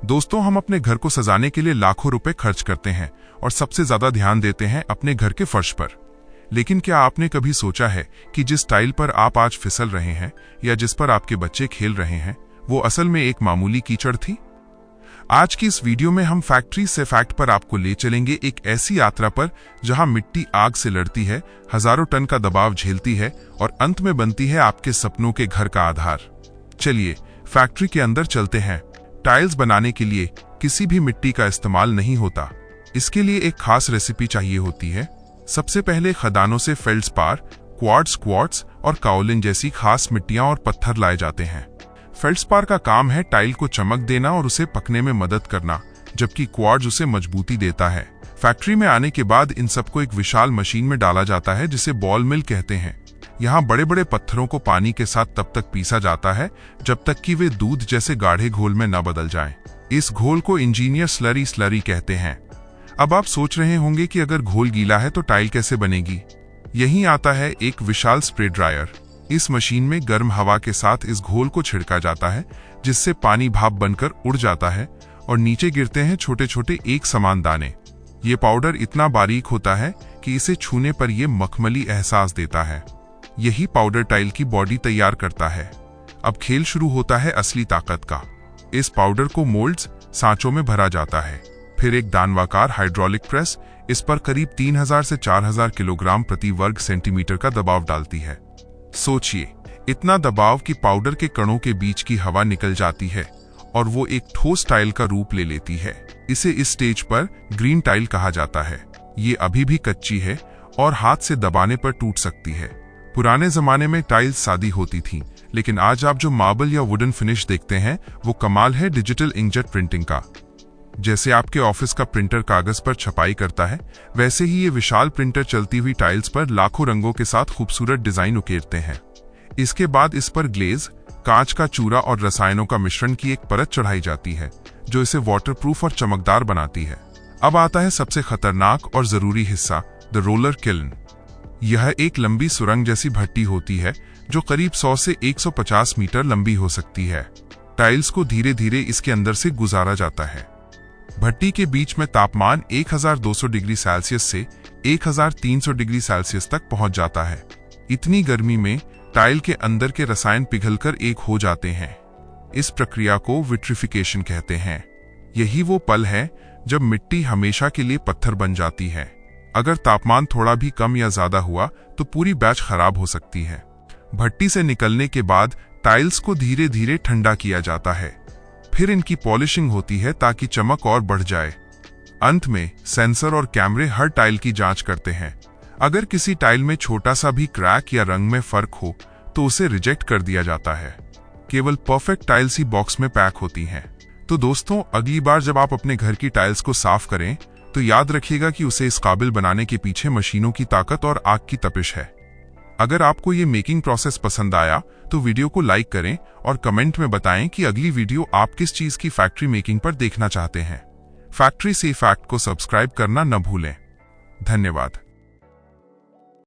दोस्तों, हम अपने घर को सजाने के लिए लाखों रुपए खर्च करते हैं और सबसे ज्यादा ध्यान देते हैं अपने घर के फर्श पर। लेकिन क्या आपने कभी सोचा है कि जिस टाइल पर आप आज फिसल रहे हैं या जिस पर आपके बच्चे खेल रहे हैं, वो असल में एक मामूली कीचड़ थी? आज की इस वीडियो में हम फैक्ट्री से फैक्ट पर आपको ले चलेंगे, एक ऐसी यात्रा पर जहां मिट्टी आग से लड़ती है, हजारों टन का दबाव झेलती है और अंत में बनती है आपके सपनों के घर का आधार। चलिए फैक्ट्री के अंदर चलते हैं। टाइल्स बनाने के लिए किसी भी मिट्टी का इस्तेमाल नहीं होता। इसके लिए एक खास रेसिपी चाहिए होती है। सबसे पहले खदानों से फेल्डस्पार, क्वार्ट्ज और काओलिन जैसी खास मिट्टियां और पत्थर लाए जाते हैं। फेल्डस्पार का काम है टाइल को चमक देना और उसे पकने में मदद करना, जबकि क्वार्ट्ज उसे मजबूती देता है। फैक्ट्री में आने के बाद इन सबको एक विशाल मशीन में डाला जाता है जिसे बॉल मिल कहते हैं। यहाँ बड़े बड़े पत्थरों को पानी के साथ तब तक पीसा जाता है जब तक कि वे दूध जैसे गाढ़े घोल में न बदल जाएं। इस घोल को इंजीनियर स्लरी कहते हैं। अब आप सोच रहे होंगे कि अगर घोल गीला है तो टाइल कैसे बनेगी? यहीं आता है एक विशाल स्प्रे ड्रायर। इस मशीन में गर्म हवा के साथ इस घोल को छिड़का जाता है, जिससे पानी भाप बनकर उड़ जाता है और नीचे गिरते हैं छोटे छोटे एक समान दाने। ये पाउडर इतना बारीक होता है कि इसे छूने पर यह मखमली एहसास देता है। यही पाउडर टाइल की बॉडी तैयार करता है। अब खेल शुरू होता है असली ताकत का। इस पाउडर को मोल्ड्स, सांचों में भरा जाता है। फिर एक दानवाकार हाइड्रोलिक प्रेस इस पर करीब 3000 से 4000 किलोग्राम प्रति वर्ग सेंटीमीटर का दबाव डालती है। सोचिए, इतना दबाव कि पाउडर के कणों के बीच की हवा निकल जाती है और वो एक ठोस टाइल का रूप ले लेती है। इसे इस स्टेज पर ग्रीन टाइल कहा जाता है। ये अभी भी कच्ची है और हाथ से दबाने पर टूट सकती है। पुराने जमाने में टाइल्स सादी होती थीं, लेकिन आज आप जो मार्बल या वुडन फिनिश देखते हैं वो कमाल है डिजिटल इंकजेट प्रिंटिंग का। जैसे आपके ऑफिस का प्रिंटर कागज पर छपाई करता है, वैसे ही ये विशाल प्रिंटर चलती हुई टाइल्स पर लाखों रंगों के साथ खूबसूरत डिजाइन उकेरते हैं। इसके बाद इस पर ग्लेज, कांच का चूरा और रसायनों का मिश्रण की एक परत चढ़ाई जाती है जो इसे वाटरप्रूफ और चमकदार बनाती है। अब आता है सबसे खतरनाक और जरूरी हिस्सा, द रोलर किल्न। यह एक लंबी सुरंग जैसी भट्टी होती है जो करीब 100 से 150 मीटर लंबी हो सकती है। टाइल्स को धीरे धीरे इसके अंदर से गुजारा जाता है। भट्टी के बीच में तापमान 1200 डिग्री सेल्सियस से 1300 डिग्री सेल्सियस तक पहुंच जाता है। इतनी गर्मी में टाइल के अंदर के रसायन पिघलकर एक हो जाते हैं। इस प्रक्रिया को विट्रिफिकेशन कहते हैं। यही वो पल है जब मिट्टी हमेशा के लिए पत्थर बन जाती है। अगर तापमान थोड़ा भी कम या ज्यादा हुआ तो पूरी बैच खराब हो सकती है। भट्टी से निकलने के बाद टाइल्स को धीरे धीरे ठंडा किया जाता है। फिर इनकी पॉलिशिंग होती है ताकि चमक और बढ़ जाए। अंत में सेंसर और कैमरे हर टाइल की जांच करते हैं। अगर किसी टाइल में छोटा सा भी क्रैक या रंग में फर्क हो तो उसे रिजेक्ट कर दिया जाता है। केवल परफेक्ट टाइल्स ही बॉक्स में पैक होती हैं। तो दोस्तों, अगली बार जब आप अपने घर की टाइल्स को साफ करें तो याद रखिएगा कि उसे इस काबिल बनाने के पीछे मशीनों की ताकत और आग की तपिश है। अगर आपको ये मेकिंग प्रोसेस पसंद आया तो वीडियो को लाइक करें और कमेंट में बताएं कि अगली वीडियो आप किस चीज की फैक्ट्री मेकिंग पर देखना चाहते हैं। फैक्ट्री से फैक्ट को सब्सक्राइब करना न भूलें। धन्यवाद।